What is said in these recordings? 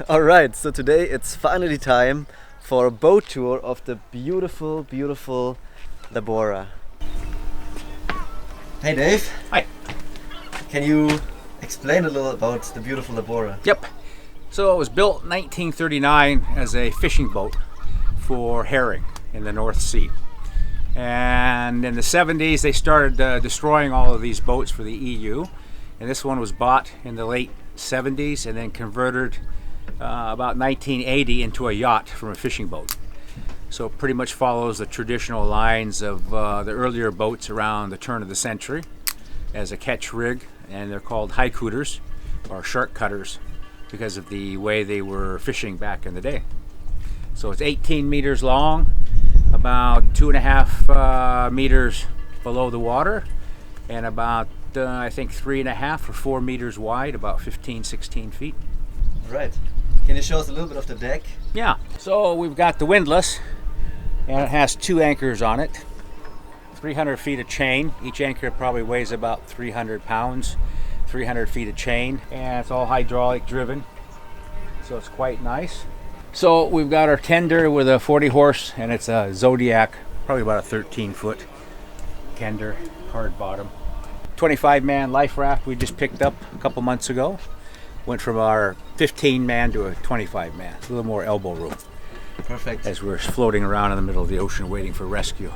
Alright, so today it's finally time for a boat tour of the beautiful, beautiful Labora. Hey Dave. Hi. Can you explain a little about the beautiful Labora? Yep. So it was built in 1939 as a fishing boat for herring in the North Sea. And in the 70s they started destroying all of these boats for the EU. And this one was bought in the late 70s and then converted about 1980 into a yacht from a fishing boat. So it pretty much follows the traditional lines of the earlier boats around the turn of the century as a catch rig, and they're called haikutters or shark cutters because of the way they were fishing back in the day. So it's 18 meters long, about 2.5 meters below the water, and about I think 3.5 or 4 meters wide, about 15-16 feet. Right. Can you show us a little bit of the deck? Yeah. So we've got the windlass, and it has 2 anchors on it. 300 feet of chain. Each anchor probably weighs about 300 pounds. 300 feet of chain, and it's all hydraulic driven, so it's quite nice. So we've got our tender with a 40 horse, and it's a Zodiac, probably about a 13-foot tender, hard bottom. 25-man life raft we just picked up a couple months ago. Went from our 15-man to a 25-man, a little more elbow room. Perfect. As we're floating around in the middle of the ocean waiting for rescue.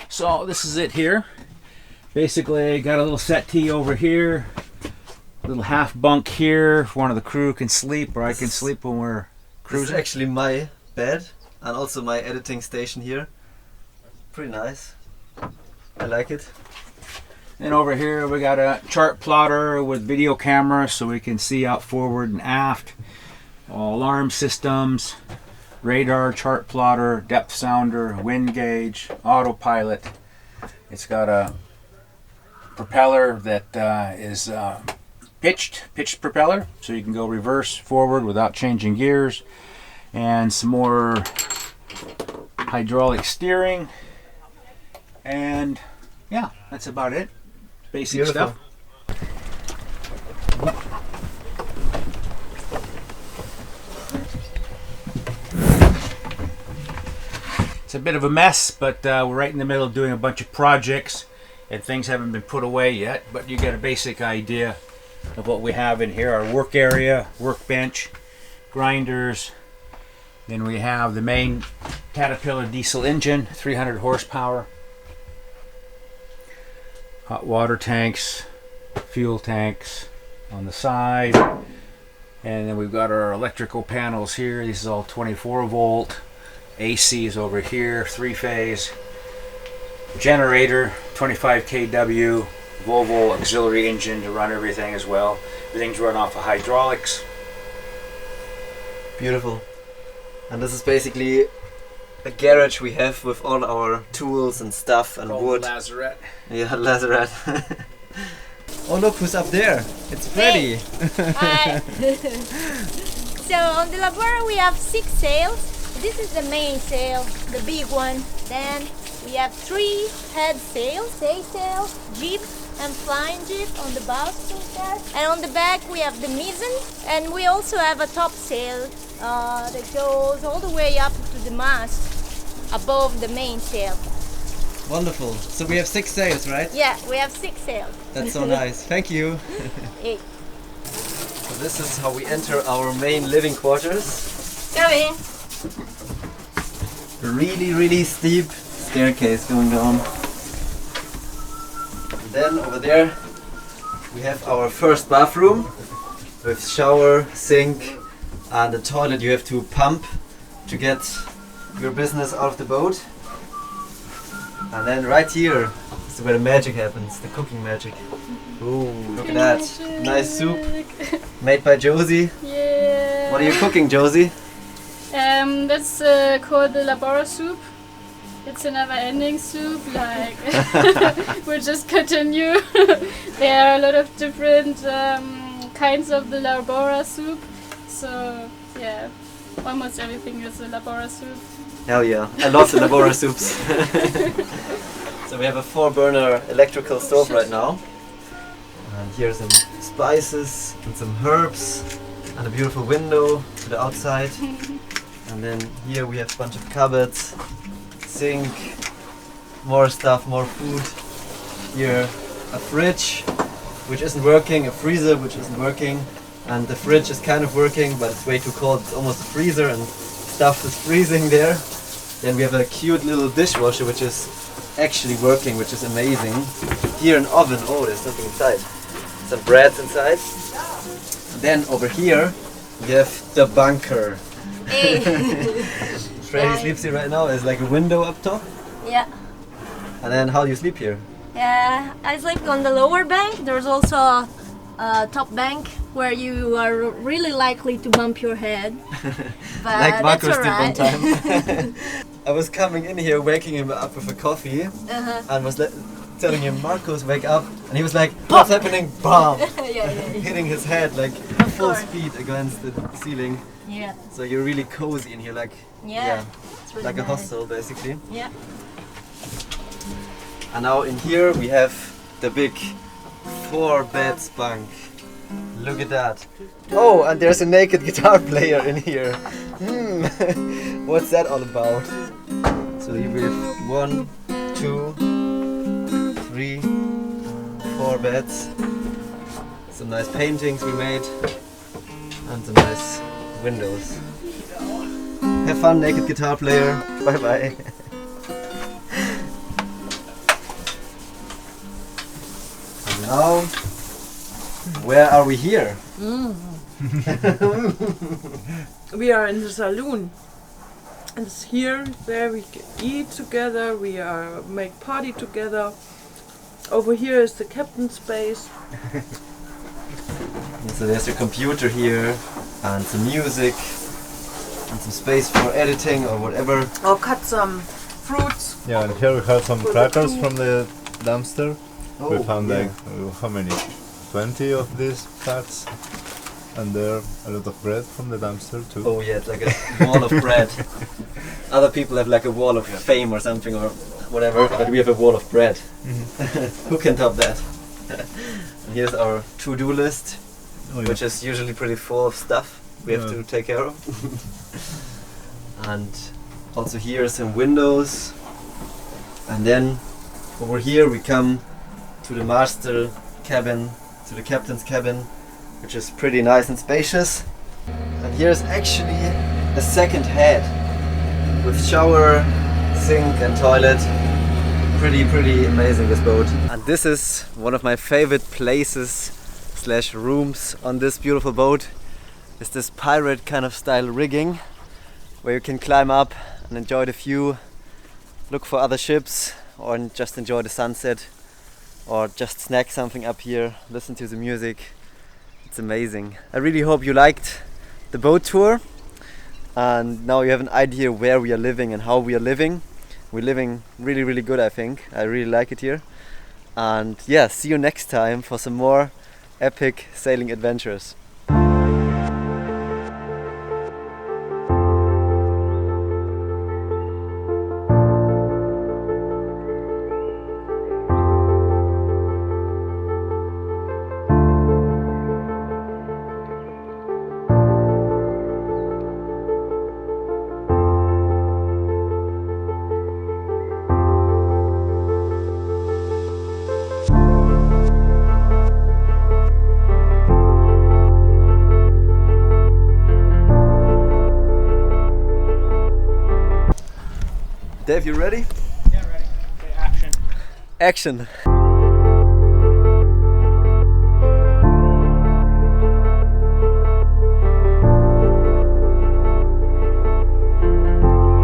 So this is it here. Basically got a little settee over here, a little half bunk here if one of the crew can sleep, or I can sleep when we're cruising. This is actually my bed and also my editing station here. Pretty nice. I like it. And over here we got a chart plotter with video camera so we can see out forward and aft. Alarm systems, radar, chart plotter, depth sounder, wind gauge, autopilot. It's got a propeller that is pitched propeller, so you can go reverse, forward without changing gears, and some more hydraulic steering. And yeah, that's about it. Basic Beautiful stuff. It's a bit of a mess, but we're right in the middle of doing a bunch of projects and things haven't been put away yet, but you get a basic idea of what we have in here. Our work area, workbench, grinders. Then we have the main Caterpillar diesel engine, 300 horsepower. Hot water tanks, fuel tanks on the side. And then we've got our electrical panels here. This is all 24 volt. AC is over here, 3-phase. Generator, 25 kW. Volvo auxiliary engine to run everything as well. Everything's run off of hydraulics. Beautiful. And this is basically a garage we have with all our tools and stuff and wood. Lazarette. Yeah, Lazarette. Oh look who's up there. It's Freddy. Hey. Hi. So on the Labora we have 6 sails. This is the main sail, the big one. Then we have 3 head sails, staysail, jib and flying jib on the bow there. And on the back we have the mizzen, and we also have a top sail that goes all the way up to the mast above the main sail. Wonderful. So we have 6 sails, right? Yeah, we have 6 sails. That's so nice. Thank you. Hey. So this is how we enter our main living quarters. Come in. Really, really steep staircase going down. And then over there we have our first bathroom with shower, sink and a toilet you have to pump to get your business out of the boat. And then right here is where the magic happens, the cooking magic. Ooh, look at that. Nice soup made by Josie. Yeah. What are you cooking, Josie? That's called the Labora soup. It's a never-ending soup. Like we'll just continue. There are a lot of different kinds of the Labora soup. So yeah, almost everything is a Labora soup. Hell yeah, I love the Labora soups. So we have a 4-burner electrical stove right now. And here's some spices and some herbs and a beautiful window to the outside. And then here we have a bunch of cupboards, sink, more stuff, more food. Here a fridge which isn't working, a freezer which isn't working, and the fridge is kind of working but it's way too cold, it's almost a freezer and stuff is freezing there. Then we have a cute little dishwasher which is actually working, which is amazing. Here an oven, oh there's something inside, some breads inside. And then over here we have the bunker. Hey. Freddy sleeps here right now, there's like a window up top. Yeah. And then how do you sleep here? I sleep on the lower bank. There's also a top bank where you are really likely to bump your head. But Like Marcus that's did one alright. time. I was coming in here, waking him up with a coffee, and was telling him, Marcus, wake up. And he was like, what's happening? Bam! Yeah. Hitting his head like full course. speed against the ceiling. Yeah. So you're really cozy in here, like It's really like a nice. hostel basically. Yeah. And now in here we have the big 4-bed bunk. Look at that. Oh, and there's a naked guitar player in here. What's that all about? So we have 1, 2, 3, 4 beds. Some nice paintings we made. And some nice windows. Have fun, naked guitar player. Bye bye. And now, where are we here? We are in the saloon. And it's here, there we eat together, we make party together. Over here is the captain's space. And so there's a computer here, and some music, and some space for editing or whatever. Or cut some fruits. Yeah, and here we have some crackers from the dumpster. Oh, We found yeah. like, how many? 20 of these packs. And there a lot of bread from the dumpster too. Oh yeah, it's like a wall of bread. Other people have like a wall of fame or something or whatever, but we have a wall of bread. Who can top that? And here's our to-do list, Oh, yeah. which is usually pretty full of stuff we have Yeah. to take care of. And also here are some windows. And then over here we come to the master cabin, to the captain's cabin, which is pretty nice and spacious. And here's actually a second head with shower, sink and toilet. Pretty amazing, this boat. And this is one of my favorite places / rooms on this beautiful boat. It's this pirate kind of style rigging where you can climb up and enjoy the view, look for other ships or just enjoy the sunset or just snack something up here, listen to the music. It's amazing. I really hope you liked the boat tour and now you have an idea where we are living and how we are living. We're living really good, I think. I really like it here. And yeah, see you next time for some more epic sailing adventures. Dave, you ready? Yeah, ready. Okay, action. Action!